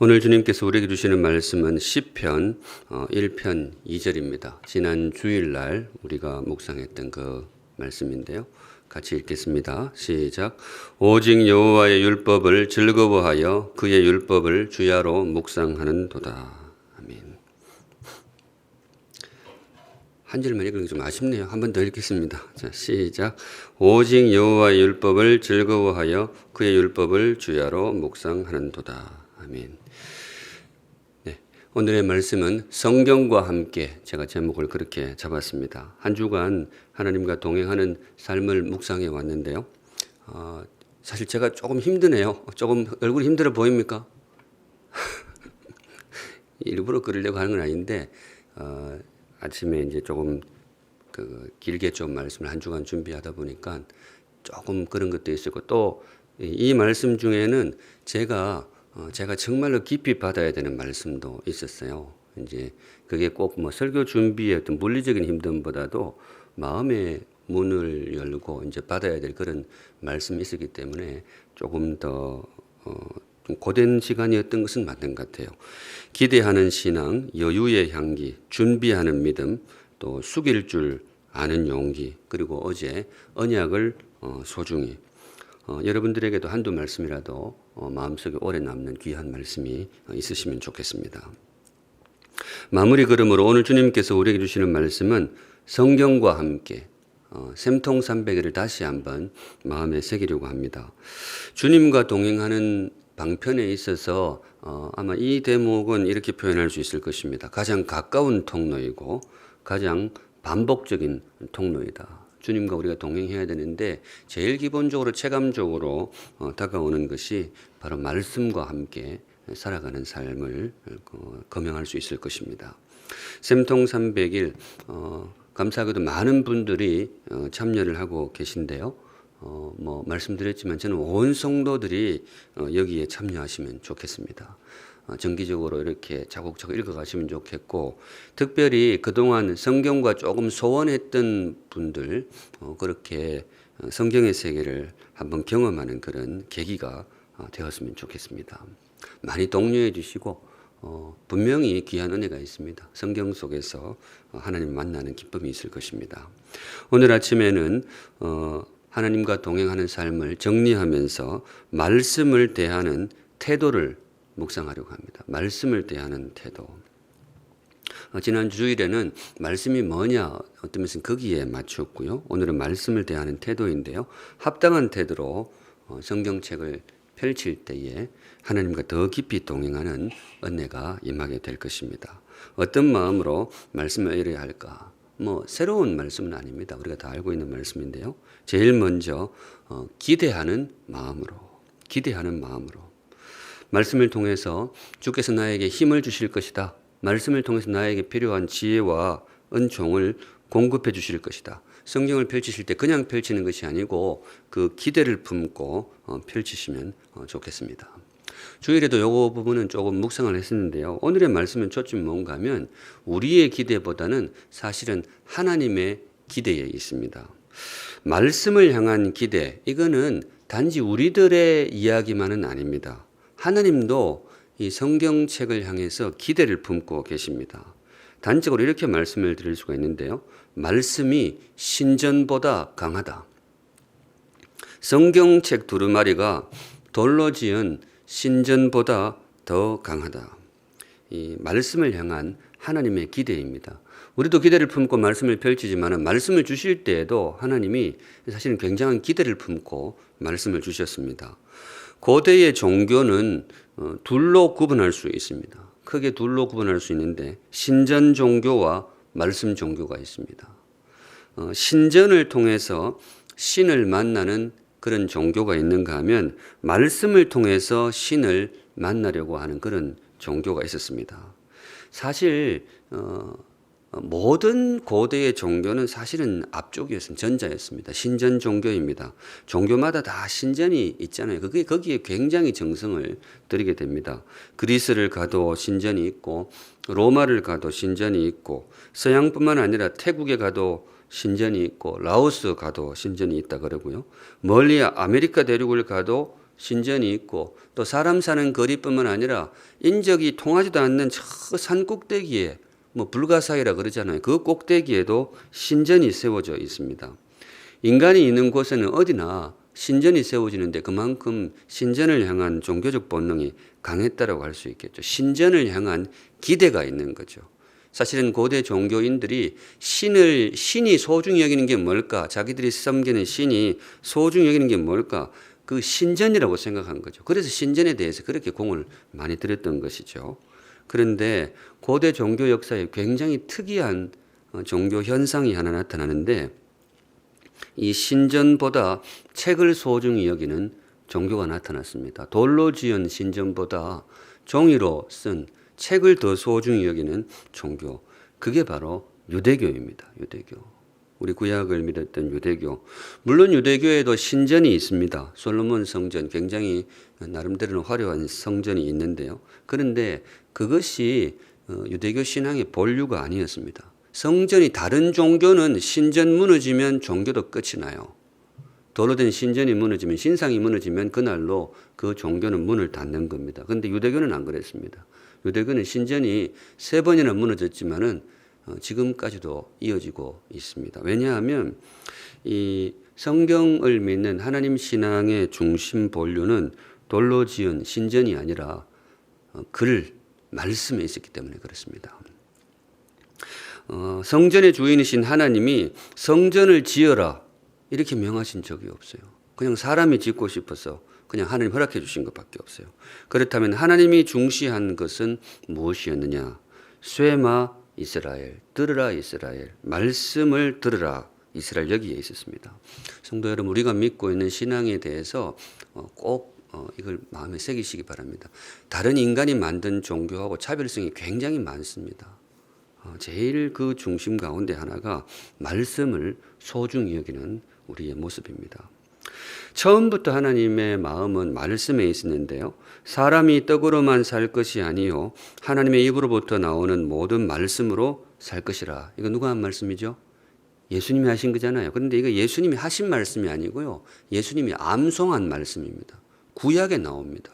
오늘 주님께서 우리에게 주시는 말씀은 시편 1편 2절입니다. 지난 주일날 우리가 묵상했던 그 말씀인데요. 같이 읽겠습니다. 시작. 오직 여호와의 율법을 즐거워하여 그의 율법을 주야로 묵상하는도다. 아멘. 한 절만 읽으면 좀 아쉽네요. 한 번 더 읽겠습니다. 자, 시작. 오직 여호와의 율법을 즐거워하여 그의 율법을 주야로 묵상하는도다. 아멘. 네, 오늘의 말씀은 성경과 함께, 제가 제목을 그렇게 잡았습니다. 한 주간 하나님과 동행하는 삶을 묵상해 왔는데요. 사실 제가 조금 힘드네요. 조금 얼굴이 힘들어 보입니까? 일부러 그러려고 하는 건 아닌데 아침에 이제 조금 길게 좀 말씀을 한 주간 준비하다 보니까 조금 그런 것도 있었고, 또 이 말씀 중에는 제가 정말로 깊이 받아야 되는 말씀도 있었어요. 이제 그게 꼭 뭐 설교 준비의 어떤 물리적인 힘듦보다도 마음의 문을 열고 이제 받아야 될 그런 말씀이 있었기 때문에 조금 더 좀 고된 시간이었던 것은 맞는 것 같아요. 기대하는 신앙, 여유의 향기, 준비하는 믿음, 또 숙일 줄 아는 용기, 그리고 어제 언약을 소중히, 여러분들에게도 한두 말씀이라도 마음속에 오래 남는 귀한 말씀이 있으시면 좋겠습니다. 마무리 걸음으로 오늘 주님께서 우리에게 주시는 말씀은 성경과 함께 샘통삼백일을 다시 한번 마음에 새기려고 합니다. 주님과 동행하는 방편에 있어서 아마 이 대목은 이렇게 표현할 수 있을 것입니다. 가장 가까운 통로이고 가장 반복적인 통로이다. 주님과 우리가 동행해야 되는데 제일 기본적으로 체감적으로 다가오는 것이 바로 말씀과 함께 살아가는 삶을 거명할 수 있을 것입니다. 샘통삼백일, 감사하게도 많은 분들이 참여를 하고 계신데요. 말씀드렸지만 저는 온 성도들이 여기에 참여하시면 좋겠습니다. 정기적으로 이렇게 차곡차곡 읽어가시면 좋겠고, 특별히 그동안 성경과 조금 소원했던 분들, 그렇게 성경의 세계를 한번 경험하는 그런 계기가 되었으면 좋겠습니다. 많이 독려해 주시고, 분명히 귀한 은혜가 있습니다. 성경 속에서 하나님 만나는 기쁨이 있을 것입니다. 오늘 아침에는 하나님과 동행하는 삶을 정리하면서 말씀을 대하는 태도를 묵상하려고 합니다. 말씀을 대하는 태도. 지난 주일에는 말씀이 뭐냐, 어떤 면에서는 거기에 맞췄고요. 오늘은 말씀을 대하는 태도인데요. 합당한 태도로 성경책을 펼칠 때에 하나님과 더 깊이 동행하는 은혜가 임하게 될 것입니다. 어떤 마음으로 말씀을 읽어야 할까? 새로운 말씀은 아닙니다. 우리가 다 알고 있는 말씀인데요. 제일 먼저 기대하는 마음으로. 말씀을 통해서 주께서 나에게 힘을 주실 것이다. 말씀을 통해서 나에게 필요한 지혜와 은총을 공급해 주실 것이다. 성경을 펼치실 때 그냥 펼치는 것이 아니고 그 기대를 품고 펼치시면 좋겠습니다. 주일에도 이 부분은 조금 묵상을 했었는데요. 오늘의 말씀은 초점이 뭔가 하면 우리의 기대보다는 사실은 하나님의 기대에 있습니다. 말씀을 향한 기대, 이거는 단지 우리들의 이야기만은 아닙니다. 하나님도 이 성경책을 향해서 기대를 품고 계십니다. 단적으로 이렇게 말씀을 드릴 수가 있는데요. 말씀이 신전보다 강하다. 성경책 두루마리가 돌로 지은 신전보다 더 강하다. 이 말씀을 향한 하나님의 기대입니다. 우리도 기대를 품고 말씀을 펼치지만 말씀을 주실 때에도 하나님이 사실은 굉장한 기대를 품고 말씀을 주셨습니다. 고대의 종교는 둘로 구분할 수 있습니다. 크게 둘로 구분할 수 있는데 신전 종교와 말씀 종교가 있습니다. 신전을 통해서 신을 만나는 그런 종교가 있는가 하면 말씀을 통해서 신을 만나려고 하는 그런 종교가 있었습니다. 사실 모든 고대의 종교는 사실은 앞쪽이었습니다. 전자였습니다. 신전 종교입니다. 종교마다 다 신전이 있잖아요. 거기에 굉장히 정성을 들이게 됩니다. 그리스를 가도 신전이 있고, 로마를 가도 신전이 있고, 서양뿐만 아니라 태국에 가도 신전이 있고, 라오스 가도 신전이 있다 그러고요. 멀리 아메리카 대륙을 가도 신전이 있고 또 사람 사는 거리뿐만 아니라 인적이 통하지도 않는 저 산 꼭대기에 뭐 불가사이라 그러잖아요. 그 꼭대기에도 신전이 세워져 있습니다. 인간이 있는 곳에는 어디나 신전이 세워지는데 그만큼 신전을 향한 종교적 본능이 강했다라고 할 수 있겠죠. 신전을 향한 기대가 있는 거죠. 사실은 고대 종교인들이 신이 소중히 여기는 게 뭘까? 자기들이 섬기는 신이 소중히 여기는 게 뭘까? 그 신전이라고 생각한 거죠. 그래서 신전에 대해서 그렇게 공을 많이 들였던 것이죠. 그런데 고대 종교 역사에 굉장히 특이한 종교 현상이 하나 나타나는데 이 신전보다 책을 소중히 여기는 종교가 나타났습니다. 돌로 지은 신전보다 종이로 쓴 책을 더 소중히 여기는 종교. 그게 바로 유대교입니다. 유대교. 우리 구약을 믿었던 유대교. 물론 유대교에도 신전이 있습니다. 솔로몬 성전 굉장히 나름대로는 화려한 성전이 있는데요. 그런데 그것이 유대교 신앙의 본류가 아니었습니다. 성전이 다른 종교는 신전 무너지면 종교도 끝이 나요. 돌로 된 신전이 무너지면 신상이 무너지면 그날로 그 종교는 문을 닫는 겁니다. 그런데 유대교는 안 그랬습니다. 유대교는 신전이 3번이나 무너졌지만은 지금까지도 이어지고 있습니다. 왜냐하면 이 성경을 믿는 하나님 신앙의 중심 본류는 돌로 지은 신전이 아니라 말씀에 있었기 때문에 그렇습니다. 성전의 주인이신 하나님이 성전을 지어라 이렇게 명하신 적이 없어요. 그냥 사람이 짓고 싶어서 그냥 하나님 허락해 주신 것밖에 없어요. 그렇다면 하나님이 중시한 것은 무엇이었느냐? 쇠마 이스라엘, 들으라 이스라엘, 말씀을 들으라 이스라엘 여기에 있었습니다. 성도 여러분, 우리가 믿고 있는 신앙에 대해서 꼭 이걸 마음에 새기시기 바랍니다. 다른 인간이 만든 종교하고 차별성이 굉장히 많습니다. 제일 그 중심 가운데 하나가 말씀을 소중히 여기는 우리의 모습입니다. 처음부터 하나님의 마음은 말씀에 있었는데요. 사람이 떡으로만 살 것이 아니요 하나님의 입으로부터 나오는 모든 말씀으로 살 것이라. 이거 누가 한 말씀이죠? 예수님이 하신 거잖아요. 그런데 이거 예수님이 하신 말씀이 아니고요. 예수님이 암송한 말씀입니다. 구약에 나옵니다.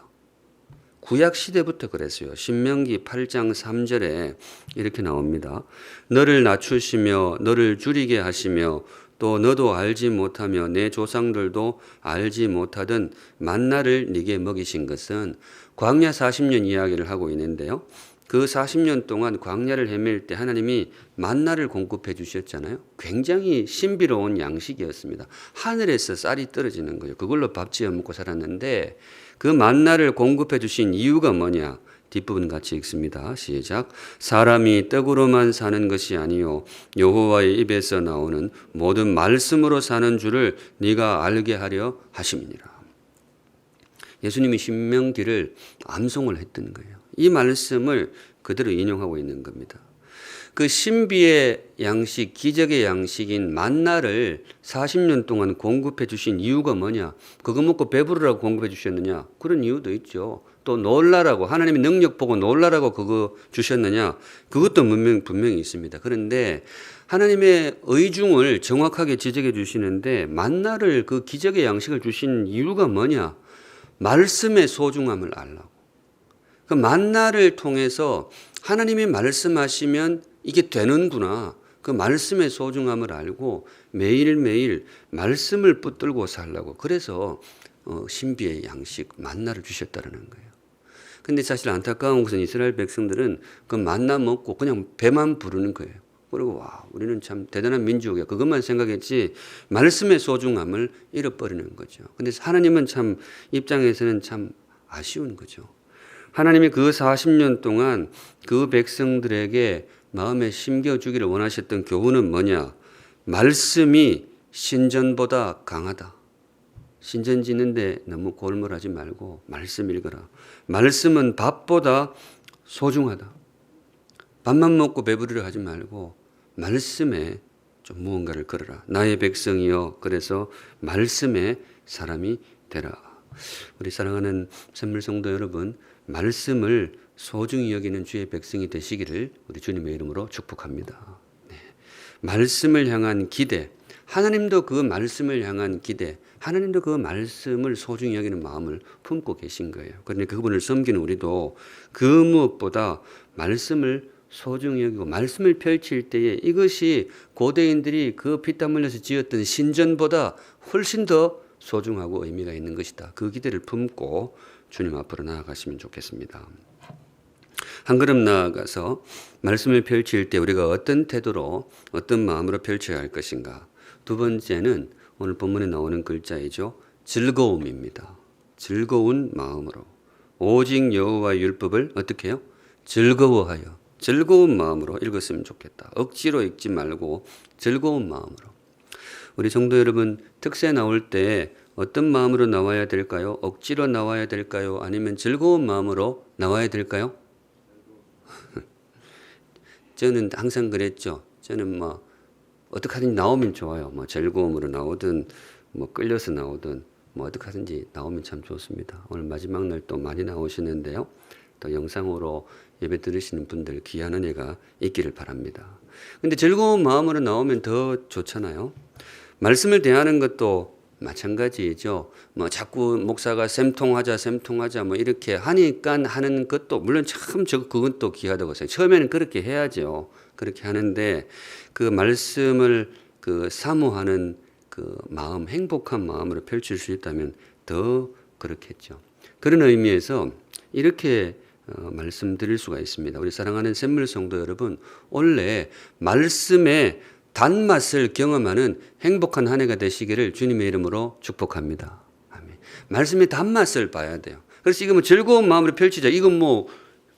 구약 시대부터 그랬어요. 신명기 8장 3절에 이렇게 나옵니다. 너를 낮추시며 너를 줄이게 하시며 또 너도 알지 못하며 내 조상들도 알지 못하던 만나를 네게 먹이신 것은 광야 40년 이야기를 하고 있는데요. 그 40년 동안 광야를 헤맬 때 하나님이 만나를 공급해 주셨잖아요. 굉장히 신비로운 양식이었습니다. 하늘에서 쌀이 떨어지는 거예요. 그걸로 밥 지어 먹고 살았는데 그 만나를 공급해 주신 이유가 뭐냐? 뒷부분 같이 읽습니다. 시작. 사람이 떡으로만 사는 것이 아니요 여호와의 입에서 나오는 모든 말씀으로 사는 줄을 네가 알게 하려 하심이니라. 예수님이 신명기를 암송을 했던 거예요. 이 말씀을 그대로 인용하고 있는 겁니다. 그 신비의 양식, 기적의 양식인 만나를 40년 동안 공급해 주신 이유가 뭐냐? 그거 먹고 배부르라고 공급해 주셨느냐? 그런 이유도 있죠. 또 놀라라고, 하나님의 능력 보고 놀라라고 그거 주셨느냐? 그것도 분명히 있습니다. 그런데 하나님의 의중을 정확하게 지적해 주시는데 만나를 그 기적의 양식을 주신 이유가 뭐냐? 말씀의 소중함을 알라고. 그 만나를 통해서 하나님이 말씀하시면 이게 되는구나. 그 말씀의 소중함을 알고 매일매일 말씀을 붙들고 살라고. 그래서 신비의 양식 만나를 주셨다는 거예요. 근데 사실 안타까운 것은 이스라엘 백성들은 그 만나 먹고 그냥 배만 부르는 거예요. 그리고 와, 우리는 참 대단한 민족이야. 그것만 생각했지 말씀의 소중함을 잃어버리는 거죠. 근데 하나님은 참 입장에서는 참 아쉬운 거죠. 하나님이 그 40년 동안 그 백성들에게 마음에 심겨주기를 원하셨던 교훈은 뭐냐? 말씀이 신전보다 강하다. 신전 짓는데 너무 골몰하지 말고 말씀 읽어라. 말씀은 밥보다 소중하다. 밥만 먹고 배부르려 하지 말고 말씀에 좀 무언가를 걸어라. 나의 백성이여 그래서 말씀에 사람이 되라. 우리 사랑하는 샘물성도 여러분, 말씀을 소중히 여기는 주의 백성이 되시기를 우리 주님의 이름으로 축복합니다. 네. 말씀을 향한 기대, 하나님도 그 말씀을 향한 기대, 하나님도 그 말씀을 소중히 여기는 마음을 품고 계신 거예요. 그러니까 그분을 섬기는 우리도 그 무엇보다 말씀을 소중히 여기고 말씀을 펼칠 때에 이것이 고대인들이 그 피땀 흘려서 지었던 신전보다 훨씬 더 소중하고 의미가 있는 것이다. 그 기대를 품고 주님 앞으로 나아가시면 좋겠습니다. 한 걸음 나아가서 말씀을 펼칠 때 우리가 어떤 태도로 어떤 마음으로 펼쳐야 할 것인가. 두 번째는 오늘 본문에 나오는 글자이죠. 즐거움입니다. 즐거운 마음으로. 오직 여호와의 율법을 어떻게 해요? 즐거워하여. 즐거운 마음으로 읽었으면 좋겠다. 억지로 읽지 말고 즐거운 마음으로. 우리 성도 여러분, 특세 나올 때 어떤 마음으로 나와야 될까요? 억지로 나와야 될까요? 아니면 즐거운 마음으로 나와야 될까요? 저는 항상 그랬죠. 저는 어떻게 하든지 나오면 좋아요. 즐거움으로 나오든 끌려서 나오든 어떻게 하든지 나오면 참 좋습니다. 오늘 마지막 날 또 많이 나오시는데요. 또 영상으로 예배 들으시는 분들 귀한 은혜가 있기를 바랍니다. 근데 즐거운 마음으로 나오면 더 좋잖아요. 말씀을 대하는 것도 마찬가지죠. 자꾸 목사가 쌤통하자 이렇게 하니까 하는 것도 물론 참 그건 또 귀하다고 생각해요. 처음에는 그렇게 해야죠. 그렇게 하는데 그 말씀을 사모하는 그 마음, 행복한 마음으로 펼칠 수 있다면 더 그렇겠죠. 그런 의미에서 이렇게 말씀드릴 수가 있습니다. 우리 사랑하는 샘물 성도 여러분, 원래 말씀의 단맛을 경험하는 행복한 한 해가 되시기를 주님의 이름으로 축복합니다. 아멘. 말씀의 단맛을 봐야 돼요. 그래서 이거 즐거운 마음으로 펼치자. 이건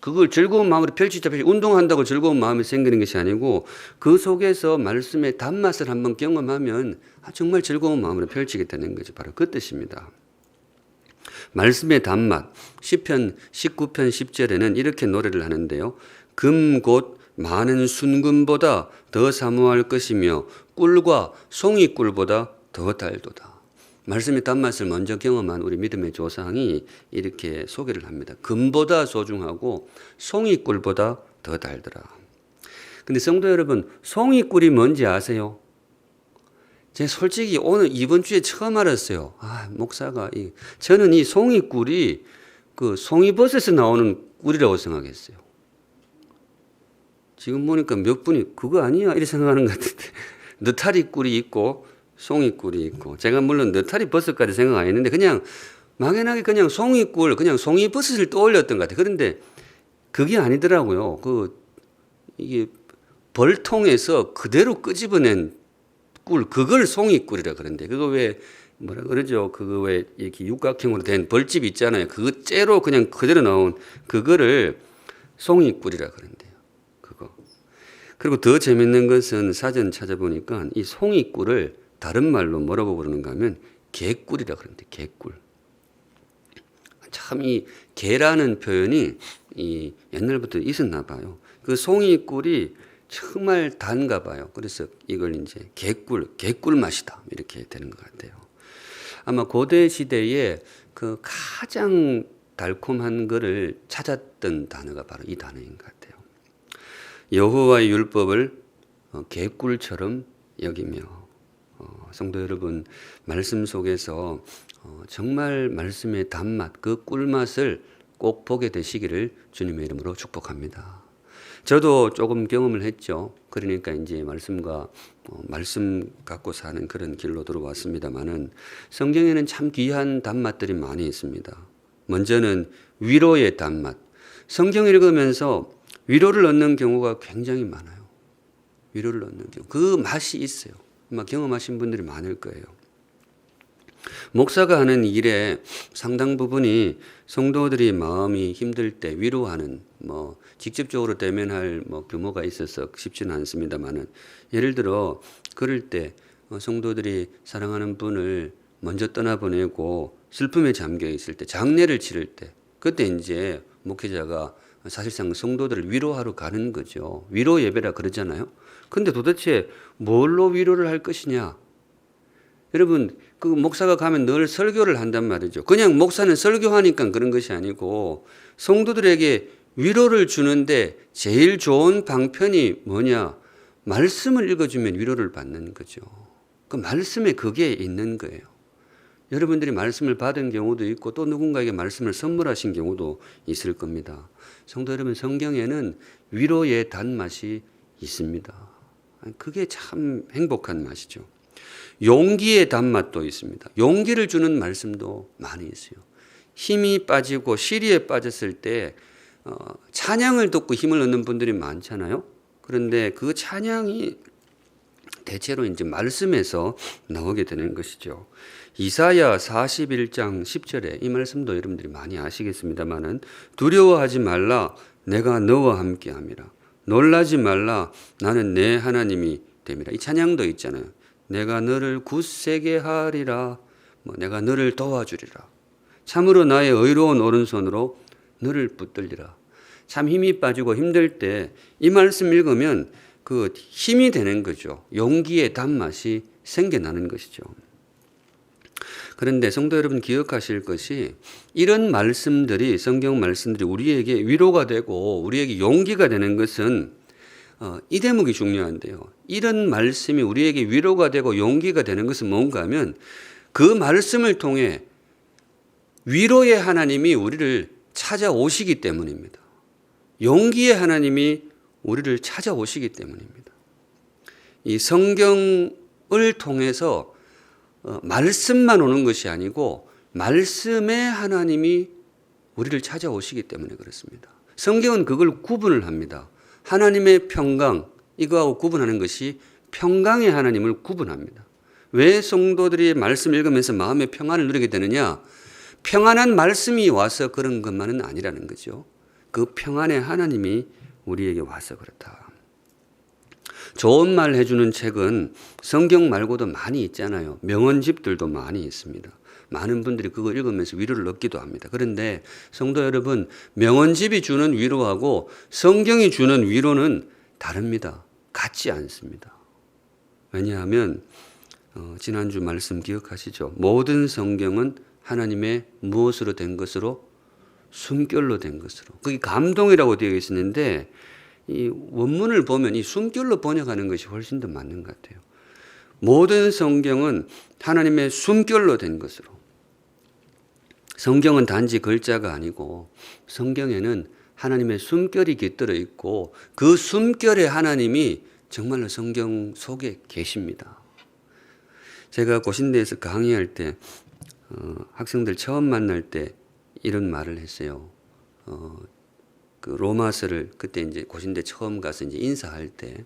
그걸 즐거운 마음으로 펼치자. 운동한다고 즐거운 마음이 생기는 것이 아니고 그 속에서 말씀의 단맛을 한번 경험하면 정말 즐거운 마음으로 펼치게 되는 거죠. 바로 그 뜻입니다. 말씀의 단맛. 시편 19편 10절에는 이렇게 노래를 하는데요. 금 곧 많은 순금보다 더 사모할 것이며 꿀과 송이꿀보다 더 달도다. 말씀의 단맛을 먼저 경험한 우리 믿음의 조상이 이렇게 소개를 합니다. 금보다 소중하고 송이꿀보다 더 달더라. 근데 성도 여러분, 송이꿀이 뭔지 아세요? 제가 솔직히 이번 주에 처음 알았어요. 목사가 저는 이 송이꿀이 그 송이버섯에서 나오는 꿀이라고 생각했어요. 지금 보니까 몇 분이 그거 아니야 이렇게 생각하는 것 같은데 느타리 꿀이 있고 송이꿀이 있고 제가 물론 느타리 버섯까지 생각 안 했는데 그냥 막연하게 그냥 송이꿀 그냥 송이버섯을 떠올렸던 것 같아요. 그런데 그게 아니더라고요. 이게 벌통에서 그대로 끄집어낸 꿀 그걸 송이꿀이라 그러는데 그거 왜 뭐라 그러죠? 그거 왜 이렇게 육각형으로 된 벌집 있잖아요. 그거 째로 그냥 그대로 나온 그거를 송이꿀이라 그런대요. 그리고 더 재밌는 것은 사전 찾아보니까 이 송이꿀을 다른 말로 뭐라고 부르는가 하면 개꿀이라 그러는데 개꿀. 참 이 개라는 표현이 옛날부터 있었나 봐요. 그 송이꿀이 정말 단가 봐요. 그래서 이걸 이제 개꿀 맛이다 이렇게 되는 것 같아요. 아마 고대 시대에 그 가장 달콤한 거를 찾았던 단어가 바로 이 단어인 것 같아요. 여호와의 율법을 개꿀처럼 여기며 성도 여러분 말씀 속에서 정말 말씀의 단맛 그 꿀맛을 꼭 보게 되시기를 주님의 이름으로 축복합니다. 저도 조금 경험을 했죠. 그러니까 이제 말씀 갖고 사는 그런 길로 들어왔습니다만은 성경에는 참 귀한 단맛들이 많이 있습니다. 먼저는 위로의 단맛. 성경 읽으면서 위로를 얻는 경우가 굉장히 많아요. 위로를 얻는 경우. 그 맛이 있어요. 아마 경험하신 분들이 많을 거예요. 목사가 하는 일의 상당 부분이 성도들이 마음이 힘들 때 위로하는 직접적으로 대면할 규모가 있어서 쉽지는 않습니다만은 예를 들어 그럴 때 성도들이 사랑하는 분을 먼저 떠나보내고 슬픔에 잠겨 있을 때 장례를 치를 때 그때 이제 목회자가 사실상 성도들을 위로하러 가는 거죠. 위로 예배라 그러잖아요. 근데 도대체 뭘로 위로를 할 것이냐? 여러분, 그 목사가 가면 늘 설교를 한단 말이죠. 그냥 목사는 설교하니까 그런 것이 아니고 성도들에게 위로를 주는데 제일 좋은 방편이 뭐냐? 말씀을 읽어주면 위로를 받는 거죠. 그 말씀에 그게 있는 거예요. 여러분들이 말씀을 받은 경우도 있고 또 누군가에게 말씀을 선물하신 경우도 있을 겁니다. 성도 여러분, 성경에는 위로의 단맛이 있습니다. 그게 참 행복한 맛이죠. 용기의 단맛도 있습니다. 용기를 주는 말씀도 많이 있어요. 힘이 빠지고 시리에 빠졌을 때 찬양을 듣고 힘을 얻는 분들이 많잖아요. 그런데 그 찬양이 대체로 이제 말씀에서 나오게 되는 것이죠. 이사야 41장 10절에 이 말씀도 여러분들이 많이 아시겠습니다만은 두려워하지 말라 내가 너와 함께함이라. 놀라지 말라 나는 내 하나님이 됨이라. 이 찬양도 있잖아요. 내가 너를 굳세게 하리라. 내가 너를 도와주리라. 참으로 나의 의로운 오른손으로 너를 붙들리라. 참 힘이 빠지고 힘들 때 이 말씀 읽으면 그 힘이 되는 거죠. 용기의 단맛이 생겨나는 것이죠. 그런데 성도 여러분 기억하실 것이 이런 말씀들이 성경 말씀들이 우리에게 위로가 되고 우리에게 용기가 되는 것은 이 대목이 중요한데요. 이런 말씀이 우리에게 위로가 되고 용기가 되는 것은 뭔가 하면 그 말씀을 통해 위로의 하나님이 우리를 찾아오시기 때문입니다. 용기의 하나님이 우리를 찾아오시기 때문입니다. 이 성경을 통해서 말씀만 오는 것이 아니고 말씀의 하나님이 우리를 찾아오시기 때문에 그렇습니다. 성경은 그걸 구분을 합니다. 하나님의 평강, 이거하고 구분하는 것이 평강의 하나님을 구분합니다. 왜 성도들이 말씀 읽으면서 마음의 평안을 누리게 되느냐? 평안한 말씀이 와서 그런 것만은 아니라는 거죠. 그 평안의 하나님이 우리에게 와서 그렇다. 좋은 말 해주는 책은 성경 말고도 많이 있잖아요. 명언집들도 많이 있습니다. 많은 분들이 그거 읽으면서 위로를 얻기도 합니다. 그런데 성도 여러분, 명언집이 주는 위로하고 성경이 주는 위로는 다릅니다. 같지 않습니다. 왜냐하면 지난주 말씀 기억하시죠? 모든 성경은 하나님의 무엇으로 된 것으로? 숨결로 된 것으로. 그게 감동이라고 되어 있었는데 이 원문을 보면 이 숨결로 번역하는 것이 훨씬 더 맞는 것 같아요. 모든 성경은 하나님의 숨결로 된 것으로. 성경은 단지 글자가 아니고 성경에는 하나님의 숨결이 깃들어 있고 그 숨결의 하나님이 정말로 성경 속에 계십니다. 제가 고신대에서 강의할 때 학생들 처음 만날 때 이런 말을 했어요. 그 로마서를 그때 이제 고신대 처음 가서 이제 인사할 때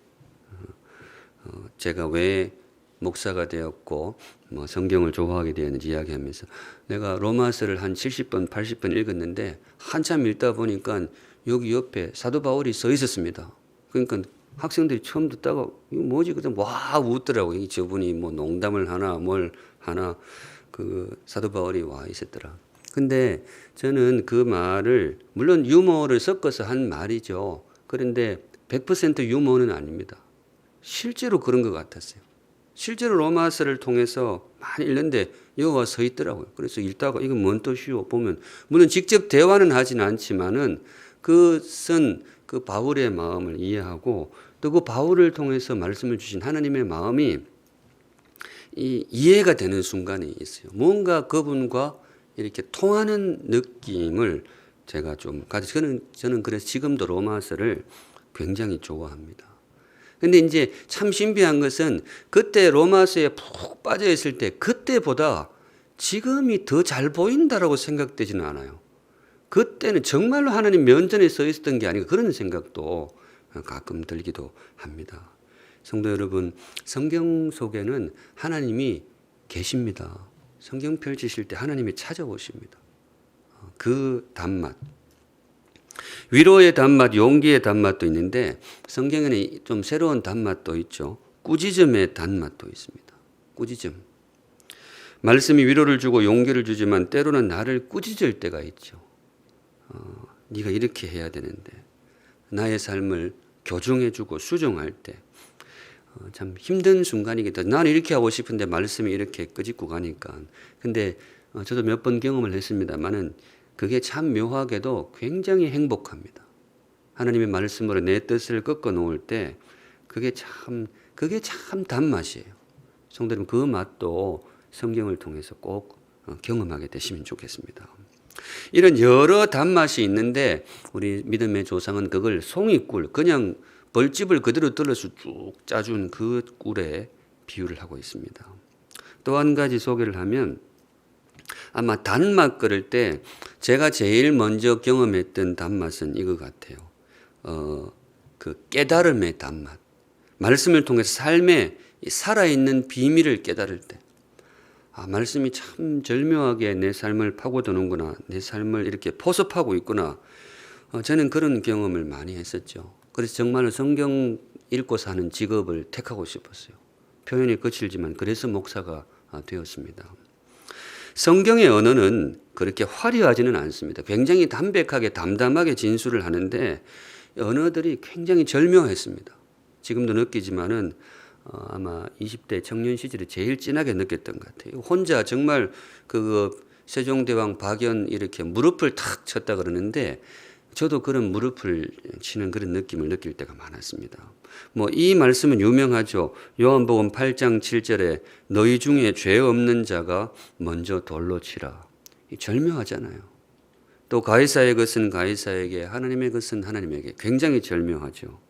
제가 왜 목사가 되었고 성경을 좋아하게 되었는지 이야기하면서 내가 로마서를 한 70번, 80번 읽었는데 한참 읽다 보니까 여기 옆에 사도 바울이 서 있었습니다. 그러니까 학생들이 처음 듣다가 이거 뭐지? 그냥 와 웃더라고요. 저분이 뭐 농담을 하나 뭘 하나 그 사도 바울이 와 있었더라. 근데 저는 그 말을 물론 유머를 섞어서 한 말이죠. 그런데 100% 유머는 아닙니다. 실제로 그런 것 같았어요. 실제로 로마서를 통해서 많이 읽는데 여기 와 서 있더라고요. 그래서 읽다가 이건 뭔 뜻이요? 보면 물론 직접 대화는 하진 않지만은 그쓴 그 바울의 마음을 이해하고 또 그 바울을 통해서 말씀을 주신 하나님의 마음이 이해가 되는 순간이 있어요. 뭔가 그분과 이렇게 통하는 느낌을 제가 좀 가지고 저는 그래서 지금도 로마서를 굉장히 좋아합니다. 근데 이제 참 신비한 것은 그때 로마서에 푹 빠져 있을 때 그때보다 지금이 더 잘 보인다라고 생각되지는 않아요. 그때는 정말로 하나님 면전에 서 있었던 게 아닌가 그런 생각도 가끔 들기도 합니다. 성도 여러분, 성경 속에는 하나님이 계십니다. 성경 펼치실 때 하나님이 찾아오십니다. 그 단맛. 위로의 단맛, 용기의 단맛도 있는데 성경에는 좀 새로운 단맛도 있죠. 꾸짖음의 단맛도 있습니다. 꾸짖음. 말씀이 위로를 주고 용기를 주지만 때로는 나를 꾸짖을 때가 있죠. 네가 이렇게 해야 되는데 나의 삶을 교정해주고 수정할 때 참 힘든 순간이겠다. 나는 이렇게 하고 싶은데 말씀이 이렇게 끄집고 가니까. 근데 저도 몇 번 경험을 했습니다만은 그게 참 묘하게도 굉장히 행복합니다. 하나님의 말씀으로 내 뜻을 꺾어 놓을 때 그게 참 단맛이에요. 성도님 그 맛도 성경을 통해서 꼭 경험하게 되시면 좋겠습니다. 이런 여러 단맛이 있는데 우리 믿음의 조상은 그걸 송이꿀, 그냥 벌집을 그대로 들어서 쭉 짜준 그 꿀에 비유를 하고 있습니다. 또 한 가지 소개를 하면 아마 단맛 끓일 때 제가 제일 먼저 경험했던 단맛은 이거 같아요. 그 깨달음의 단맛. 말씀을 통해서 삶에 살아있는 비밀을 깨달을 때. 말씀이 참 절묘하게 내 삶을 파고드는구나. 내 삶을 이렇게 포섭하고 있구나. 저는 그런 경험을 많이 했었죠. 그래서 정말로 성경 읽고 사는 직업을 택하고 싶었어요. 표현이 거칠지만 그래서 목사가 되었습니다. 성경의 언어는 그렇게 화려하지는 않습니다. 굉장히 담백하게 담담하게 진술을 하는데 언어들이 굉장히 절묘했습니다. 지금도 느끼지만은 아마 20대 청년 시절에 제일 진하게 느꼈던 것 같아요. 혼자 정말 그 세종대왕 박연 이렇게 무릎을 탁 쳤다 그러는데 저도 그런 무릎을 치는 그런 느낌을 느낄 때가 많았습니다. 이 말씀은 유명하죠. 요한복음 8장 7절에 너희 중에 죄 없는 자가 먼저 돌로 치라. 절묘하잖아요. 또 가이사의 것은 가이사에게, 하나님의 것은 하나님에게. 굉장히 절묘하죠.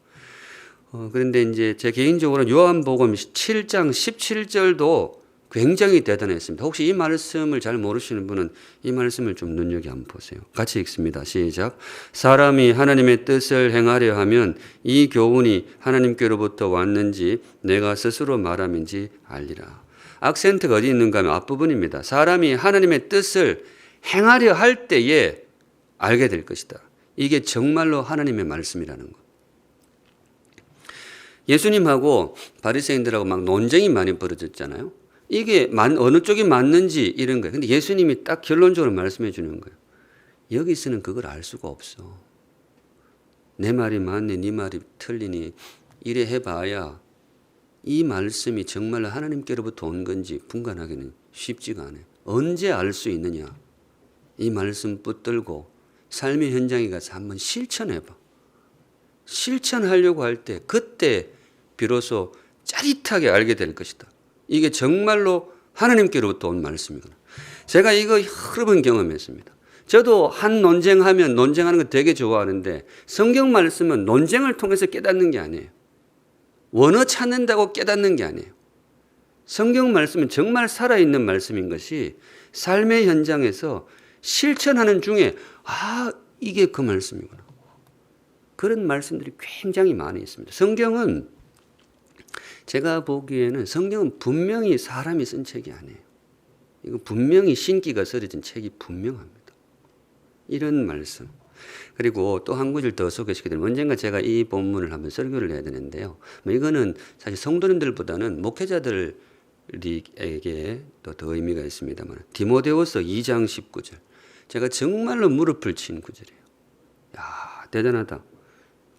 그런데 이제 제 개인적으로 요한복음 7장 17절도 굉장히 대단했습니다. 혹시 이 말씀을 잘 모르시는 분은 이 말씀을 좀 눈여겨 한번 보세요. 같이 읽습니다. 시작. 사람이 하나님의 뜻을 행하려 하면 이 교훈이 하나님께로부터 왔는지 내가 스스로 말함인지 알리라. 악센트가 어디 있는가 하면 앞부분입니다. 사람이 하나님의 뜻을 행하려 할 때에 알게 될 것이다. 이게 정말로 하나님의 말씀이라는 것. 예수님하고 바리새인들하고 막 논쟁이 많이 벌어졌잖아요. 이게 어느 쪽이 맞는지 이런 거예요. 근데 예수님이 딱 결론적으로 말씀해 주는 거예요. 여기서는 그걸 알 수가 없어. 내 말이 맞니, 네 말이 틀리니 이래 해봐야 이 말씀이 정말로 하나님께로부터 온 건지 분간하기는 쉽지가 않아요. 언제 알 수 있느냐? 이 말씀 붙들고 삶의 현장에 가서 한번 실천해봐. 실천하려고 할 때 그때 비로소 짜릿하게 알게 될 것이다. 이게 정말로 하나님께로부터 온 말씀이구나. 제가 이거 여러 번 경험했습니다. 저도 한 논쟁하면 논쟁하는 거 되게 좋아하는데 성경 말씀은 논쟁을 통해서 깨닫는 게 아니에요. 원어 찾는다고 깨닫는 게 아니에요. 성경 말씀은 정말 살아있는 말씀인 것이 삶의 현장에서 실천하는 중에 이게 그 말씀이구나. 그런 말씀들이 굉장히 많이 있습니다. 성경은 제가 보기에는 성경은 분명히 사람이 쓴 책이 아니에요. 이거 분명히 신기가 쓰여진 책이 분명합니다. 이런 말씀. 그리고 또 한 구절 더 소개시켜드리면 언젠가 제가 이 본문을 한번 설교를 해야 되는데요. 이거는 사실 성도님들보다는 목회자들에게 또 더 의미가 있습니다만 디모데후서 2장 19절. 제가 정말로 무릎을 친 구절이에요. 대단하다.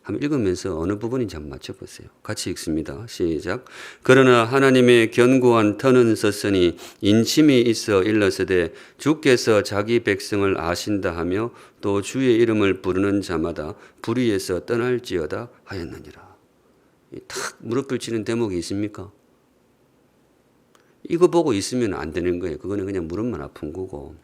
한번 읽으면서 어느 부분인지 한번 맞춰보세요. 같이 읽습니다. 시작. 그러나 하나님의 견고한 터는 섰으니 인침이 있어 일러서되 주께서 자기 백성을 아신다 하며 또 주의 이름을 부르는 자마다 불의에서 떠날지어다 하였느니라. 탁 무릎을 치는 대목이 있습니까? 이거 보고 있으면 안 되는 거예요. 그거는 그냥 무릎만 아픈 거고.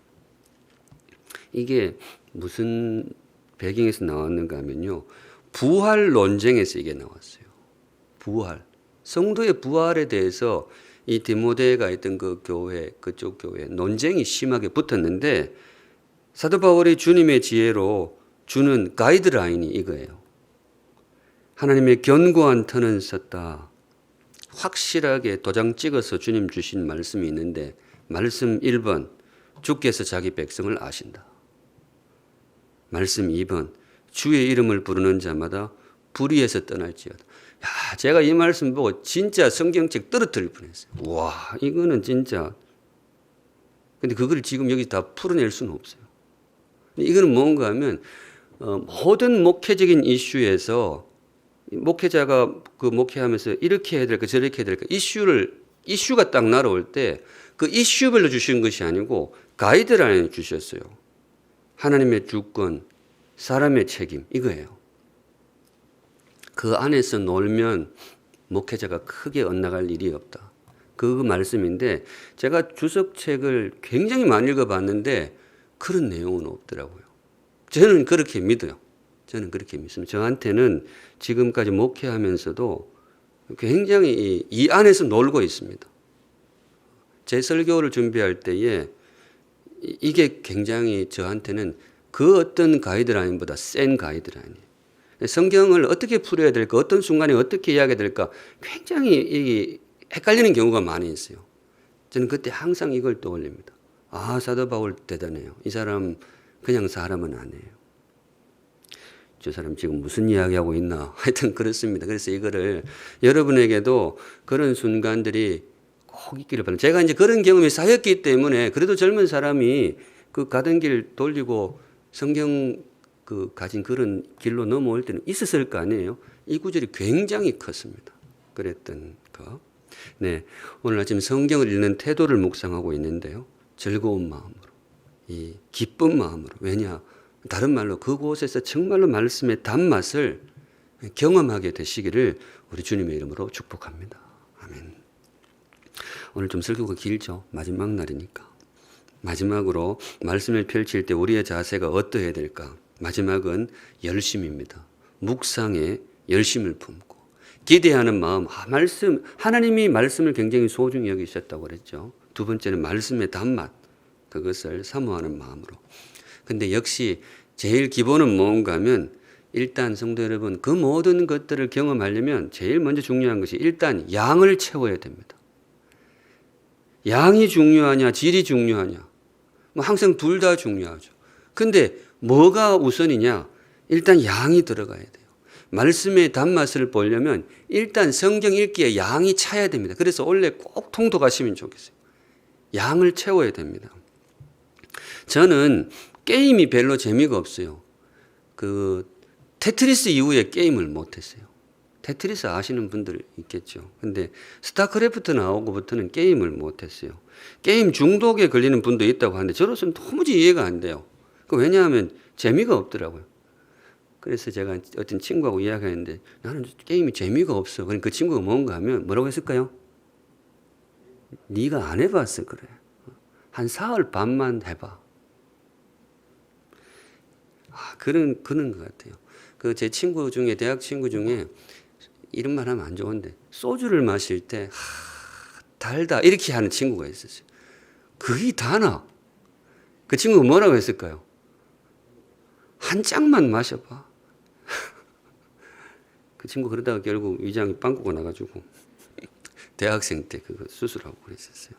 이게 무슨 배경에서 나왔는가 하면요. 부활 논쟁에서 이게 나왔어요. 부활. 성도의 부활에 대해서 이 디모데가 있던 그쪽 교회 논쟁이 심하게 붙었는데 사도 바울이 주님의 지혜로 주는 가이드라인이 이거예요. 하나님의 견고한 터는 섰다. 확실하게 도장 찍어서 주님 주신 말씀이 있는데 말씀 1번 주께서 자기 백성을 아신다. 말씀 2번 주의 이름을 부르는 자마다 불의에서 떠날지어다. 제가 이 말씀 보고 진짜 성경책 떨어뜨릴 뻔했어요. 와, 이거는 진짜. 근데 그걸 지금 여기 다 풀어낼 수는 없어요. 이거는 뭔가 하면 모든 목회적인 이슈에서 목회자가 그 목회하면서 이렇게 해야 될까 저렇게 해야 될까 이슈가 딱 날아올 때 그 이슈별로 주신 것이 아니고 가이드라인을 주셨어요. 하나님의 주권, 사람의 책임 이거예요. 그 안에서 놀면 목회자가 크게 엇나갈 일이 없다. 그 말씀인데 제가 주석책을 굉장히 많이 읽어봤는데 그런 내용은 없더라고요. 저는 그렇게 믿어요. 저는 그렇게 믿습니다. 저한테는 지금까지 목회하면서도 굉장히 이 안에서 놀고 있습니다. 제 설교를 준비할 때에 이게 굉장히 저한테는 그 어떤 가이드라인보다 센 가이드라인이에요. 성경을 어떻게 풀어야 될까, 어떤 순간에 어떻게 이야기해야 될까 굉장히 헷갈리는 경우가 많이 있어요. 저는 그때 항상 이걸 떠올립니다. 아, 사도 바울 대단해요. 이 사람 그냥 사람은 아니에요. 저 사람 지금 무슨 이야기하고 있나. 하여튼 그렇습니다. 그래서 이거를 여러분에게도 그런 순간들이 꼭 있기를 바랍니다. 제가 이제 그런 경험이 쌓였기 때문에 그래도 젊은 사람이 그 가던 길 돌리고 성경 그 가진 그런 길로 넘어올 때는 있었을 거 아니에요. 이 구절이 굉장히 컸습니다. 그랬던 거. 네, 오늘 아침 성경을 읽는 태도를 묵상하고 있는데요. 즐거운 마음으로, 이 기쁜 마음으로. 왜냐? 다른 말로 그곳에서 정말로 말씀의 단맛을 경험하게 되시기를 우리 주님의 이름으로 축복합니다. 아멘. 오늘 좀 설교가 길죠? 마지막 날이니까. 마지막으로 말씀을 펼칠 때 우리의 자세가 어떠해야 될까? 마지막은 열심입니다. 묵상에 열심을 품고 기대하는 마음. 하나님이 말씀을 굉장히 소중히 여기셨다고 그랬죠. 두 번째는 말씀의 단맛. 그것을 사모하는 마음으로. 근데 역시 제일 기본은 뭔가 하면 일단 성도 여러분 그 모든 것들을 경험하려면 제일 먼저 중요한 것이 일단 양을 채워야 됩니다. 양이 중요하냐 질이 중요하냐 뭐 항상 둘 다 중요하죠. 근데 뭐가 우선이냐? 일단 양이 들어가야 돼요. 말씀의 단맛을 보려면 일단 성경 읽기에 양이 차야 됩니다. 그래서 원래 꼭 통독하시면 좋겠어요. 양을 채워야 됩니다. 저는 게임이 별로 재미가 없어요. 그 테트리스 이후에 게임을 못했어요. 테트리스 아시는 분들 있겠죠. 근데 스타크래프트 나오고부터는 게임을 못했어요. 게임 중독에 걸리는 분도 있다고 하는데 저로서는 도무지 이해가 안 돼요. 왜냐하면 재미가 없더라고요. 그래서 제가 어떤 친구하고 이야기했는데 나는 게임이 재미가 없어. 그러니까 그 친구가 뭔가 하면 뭐라고 했을까요? 네가 안 해봤어 그래. 한 사흘 반만 해봐. 그런 것 같아요. 그 제 친구 중에 대학 친구 중에 이런 말 하면 안 좋은데 소주를 마실 때 달다 이렇게 하는 친구가 있었어요. 그게 다나? 그 친구가 뭐라고 했을까요? 한 짝만 마셔봐. 그 친구 그러다가 결국 위장이 빵꾸가 나가지고 대학생 때 그거 수술하고 그랬었어요.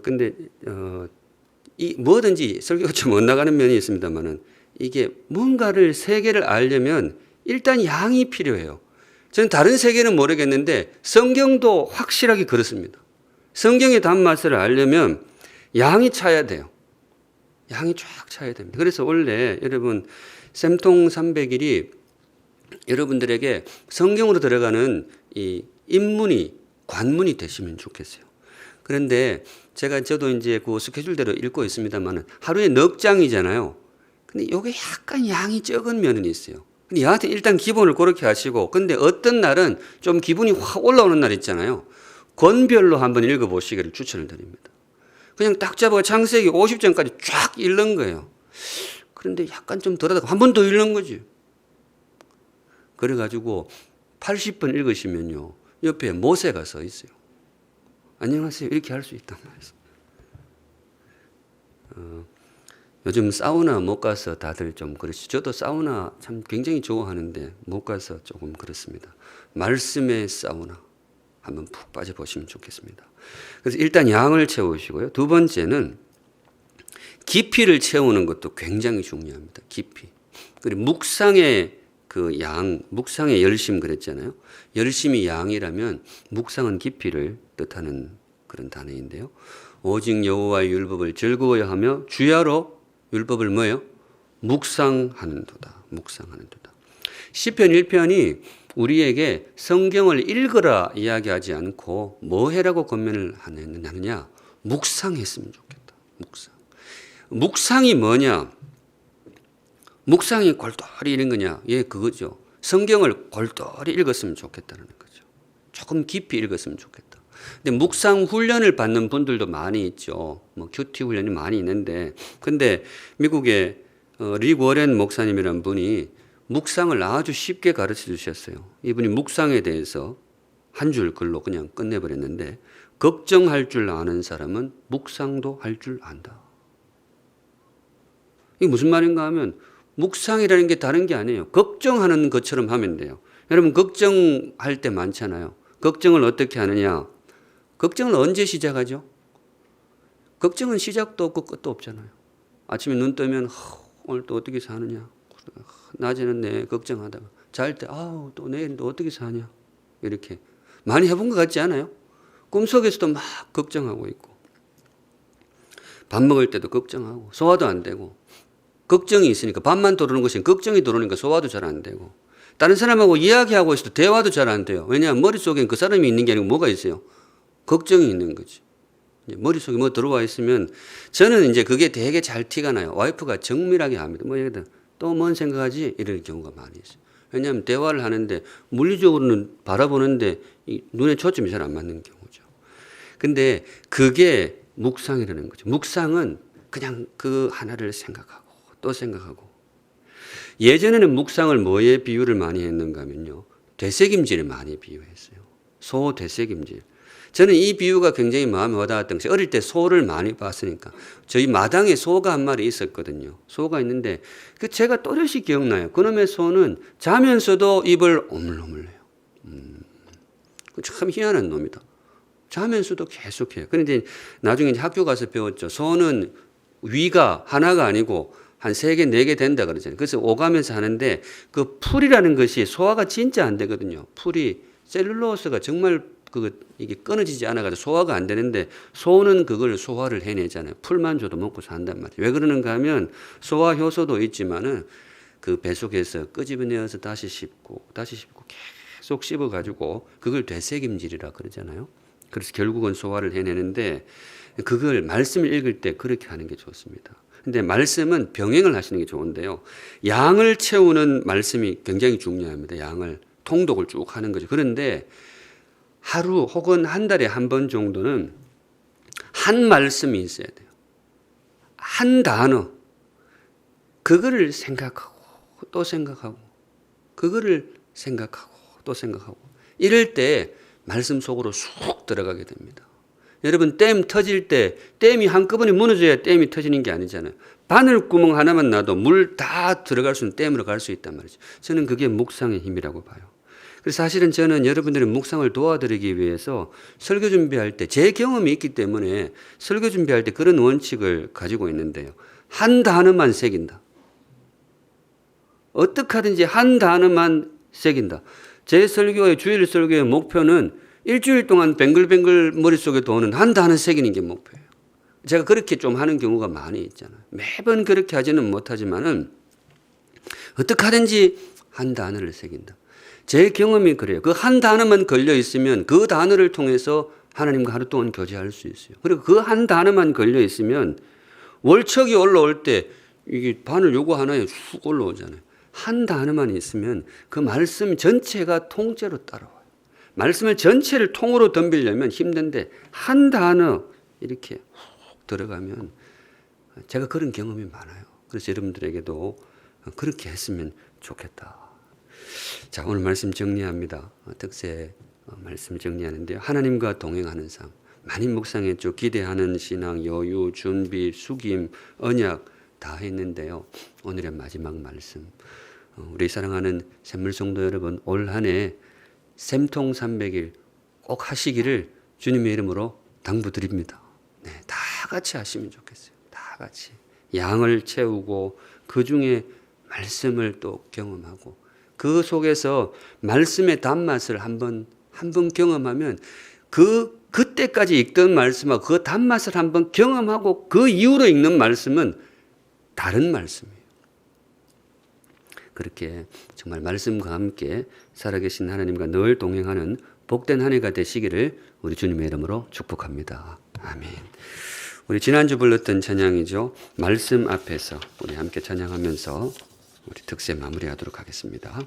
근데 이 뭐든지 설교가 좀 엇나가는 면이 있습니다만은 이게 뭔가를 세계를 알려면 일단 양이 필요해요. 저는 다른 세계는 모르겠는데 성경도 확실하게 그렇습니다. 성경의 단맛을 알려면 양이 차야 돼요. 양이 쫙 차야 됩니다. 그래서 원래 여러분 쌤통 300일이 여러분들에게 성경으로 들어가는 이 입문이 관문이 되시면 좋겠어요. 그런데 저도 이제 그 스케줄대로 읽고 있습니다만 하루에 넉 장이잖아요. 근데 이게 약간 양이 적은 면은 있어요. 근데 여하튼 일단 기본을 그렇게 하시고 근데 어떤 날은 좀 기분이 확 올라오는 날 있잖아요. 권별로 한번 읽어보시기를 추천을 드립니다. 그냥 딱 잡아 창세기 50장까지 쫙 읽는 거예요. 그런데 약간 좀 덜하다가 한 번 더 읽는 거지. 그래가지고 80번 읽으시면요. 옆에 모세가 서 있어요. 안녕하세요. 이렇게 할 수 있단 말이에요. 요즘 사우나 못 가서 다들 좀 그렇지. 저도 사우나 참 굉장히 좋아하는데 못 가서 조금 그렇습니다. 말씀의 사우나 한번 푹 빠져보시면 좋겠습니다. 그래서 일단 양을 채우시고요. 두 번째는 깊이를 채우는 것도 굉장히 중요합니다. 깊이. 그리고 묵상의 그 양, 묵상의 열심 그랬잖아요. 열심이 양이라면 묵상은 깊이를 뜻하는 그런 단어인데요. 오직 여호와의 율법을 즐거워하며 주야로 율법을 뭐예요? 묵상하는 도다. 묵상하는 도다. 시편 1편이 우리에게 성경을 읽으라 이야기하지 않고 뭐 해라고 권면을 하느냐? 묵상했으면 좋겠다. 묵상. 묵상이 뭐냐? 묵상이 골똘히 읽는 거냐? 예, 그거죠. 성경을 골똘히 읽었으면 좋겠다는 거죠. 조금 깊이 읽었으면 좋겠다. 근데 묵상 훈련을 받는 분들도 많이 있죠. 뭐 큐티 훈련이 많이 있는데, 근데 미국의 리 워렌 목사님이라는 분이 묵상을 아주 쉽게 가르쳐 주셨어요. 이분이 묵상에 대해서 한 줄 글로 그냥 끝내버렸는데, 걱정할 줄 아는 사람은 묵상도 할 줄 안다. 이게 무슨 말인가 하면 묵상이라는 게 다른 게 아니에요. 걱정하는 것처럼 하면 돼요. 여러분 걱정할 때 많잖아요. 걱정을 어떻게 하느냐? 걱정을 언제 시작하죠? 걱정은 시작도 없고 끝도 없잖아요. 아침에 눈 뜨면 오늘 또 어떻게 사느냐? 낮에는 내 걱정하다가 잘 때 또 내일은 또 어떻게 사냐? 이렇게 많이 해본 것 같지 않아요? 꿈속에서도 막 걱정하고 있고 밥 먹을 때도 걱정하고 소화도 안 되고 걱정이 있으니까 밥만 도르는 것이 걱정이 도르니까 소화도 잘 안 되고 다른 사람하고 이야기하고 있어도 대화도 잘 안 돼요. 왜냐하면 머릿속엔 그 사람이 있는 게 아니고 뭐가 있어요? 걱정이 있는 거지. 머릿속에 뭐 들어와 있으면 저는 이제 그게 되게 잘 티가 나요. 와이프가 정밀하게 합니다. 뭐 예를 들어 또 뭔 생각하지? 이럴 경우가 많이 있어요. 왜냐하면 대화를 하는데 물리적으로는 바라보는데 눈에 초점이 잘 안 맞는 경우죠. 근데 그게 묵상이라는 거죠. 묵상은 그냥 그 하나를 생각하고 또 생각하고. 예전에는 묵상을 뭐에 비유를 많이 했는가 하면요. 되새김질을 많이 비유했어요. 소 되새김질. 저는 이 비유가 굉장히 마음에 와닿았던 것이 어릴 때 소를 많이 봤으니까 저희 마당에 소가 한 마리 있었거든요. 소가 있는데 그 제가 또렷이 기억나요. 그놈의 소는 자면서도 입을 오물오물해요. 참 희한한 놈이다. 자면서도 계속해요. 그런데 나중에 이제 학교 가서 배웠죠. 소는 위가 하나가 아니고 한 3개, 4개 된다 그러잖아요. 그래서 오가면서 하는데 그 풀이라는 것이 소화가 진짜 안 되거든요. 풀이 셀룰로스가 정말 이게 끊어지지 않아가지고 소화가 안 되는데 소는 그걸 소화를 해내잖아요. 풀만 줘도 먹고 산단 말이에요. 왜 그러는가 하면 소화 효소도 있지만은 그 배 속에서 끄집어내어서 다시 씹고 계속 씹어가지고 그걸 되새김질이라 그러잖아요. 그래서 결국은 소화를 해내는데 그걸 말씀을 읽을 때 그렇게 하는 게 좋습니다. 근데 말씀은 병행을 하시는 게 좋은데요. 양을 채우는 말씀이 굉장히 중요합니다. 양을 통독을 쭉 하는 거죠. 그런데 하루 혹은 한 달에 한 번 정도는 한 말씀이 있어야 돼요. 한 단어. 그거를 생각하고 또 생각하고 그거를 생각하고 또 생각하고 이럴 때 말씀 속으로 쑥 들어가게 됩니다. 여러분 댐 터질 때 댐이 한꺼번에 무너져야 댐이 터지는 게 아니잖아요. 바늘구멍 하나만 놔도 물 다 들어갈 수 있는 댐으로 갈 수 있단 말이죠. 저는 그게 묵상의 힘이라고 봐요. 그래서 사실은 저는 여러분들의 묵상을 도와드리기 위해서 설교 준비할 때 제 경험이 있기 때문에 설교 준비할 때 그런 원칙을 가지고 있는데요. 한 단어만 새긴다. 어떻게 하든지 한 단어만 새긴다. 제 설교의 주일 설교의 목표는 일주일 동안 뱅글뱅글 머릿속에 도는 한 단어 새기는 게 목표예요. 제가 그렇게 좀 하는 경우가 많이 있잖아요. 매번 그렇게 하지는 못하지만은 어떻게 하든지 한 단어를 새긴다. 제 경험이 그래요. 그 한 단어만 걸려 있으면 그 단어를 통해서 하나님과 하루 동안 교제할 수 있어요. 그리고 그 한 단어만 걸려 있으면 월척이 올라올 때 이게 바늘 요거 하나에 쑥 올라오잖아요. 한 단어만 있으면 그 말씀 전체가 통째로 따라와요. 말씀을 전체를 통으로 덤비려면 힘든데 한 단어 이렇게 훅 들어가면 제가 그런 경험이 많아요. 그래서 여러분들에게도 그렇게 했으면 좋겠다. 자, 오늘 말씀 정리합니다. 특세 말씀 정리하는데요. 하나님과 동행하는 삶. 많이 묵상했죠. 기대하는 신앙, 여유, 준비, 숙임, 언약 다 했는데요. 오늘의 마지막 말씀. 우리 사랑하는 샘물성도 여러분, 올 한 해 샘통 300일 꼭 하시기를 주님의 이름으로 당부드립니다. 네, 다 같이 하시면 좋겠어요. 다 같이. 양을 채우고 그 중에 말씀을 또 경험하고 그 속에서 말씀의 단맛을 한번 경험하면 그때까지 읽던 말씀하고 그 단맛을 한번 경험하고 그 이후로 읽는 말씀은 다른 말씀이에요. 그렇게 정말 말씀과 함께 살아계신 하나님과 늘 동행하는 복된 한 해가 되시기를 우리 주님의 이름으로 축복합니다. 아멘. 우리 지난주 불렀던 찬양이죠. 말씀 앞에서 우리 함께 찬양하면서 우리 특세 마무리하도록 하겠습니다.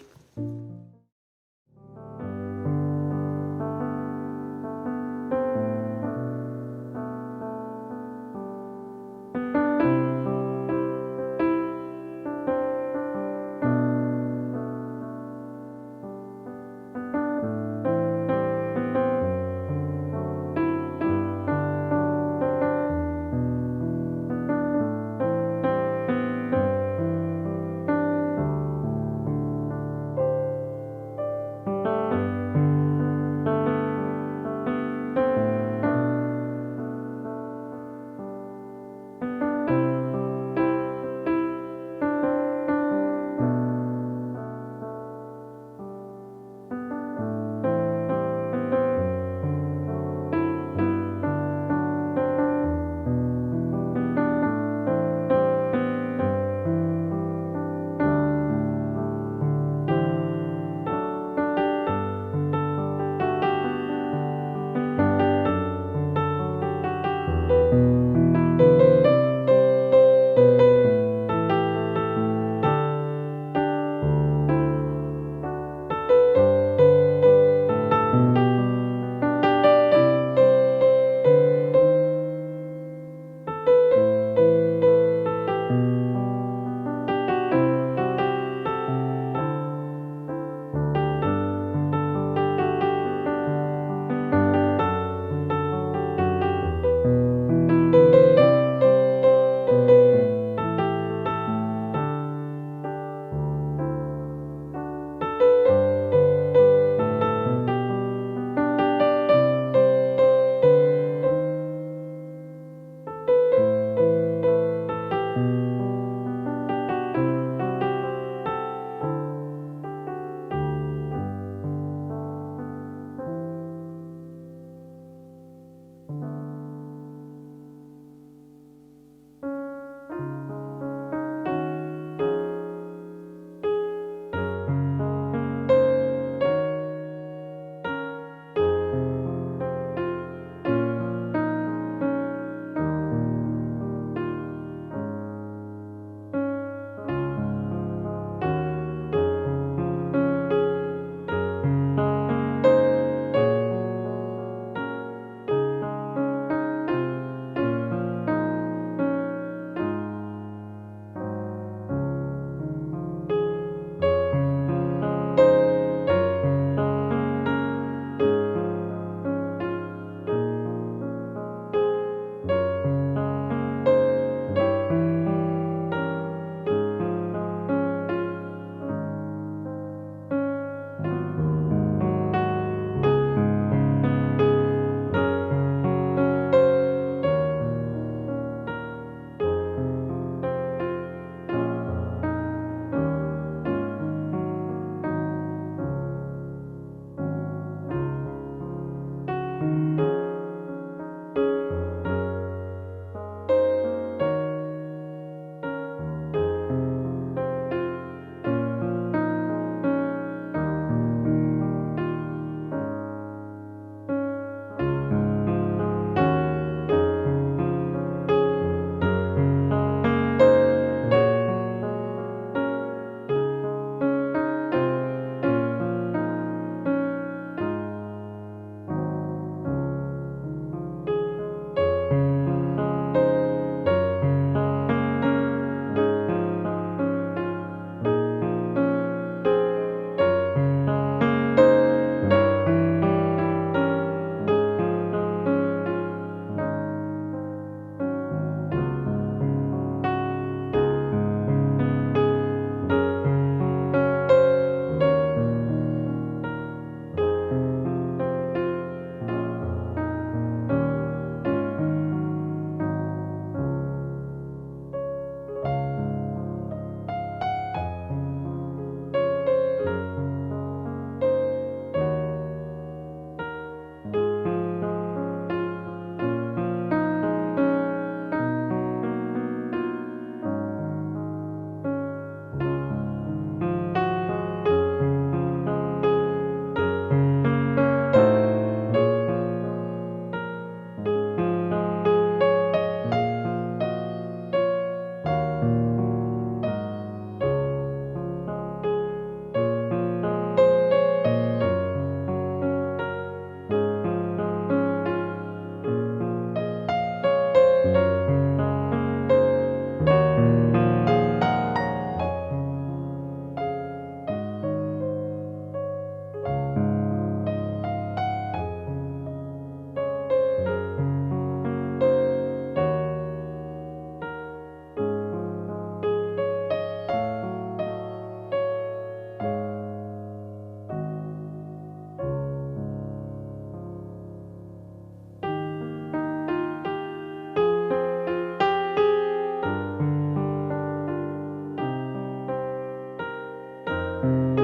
네.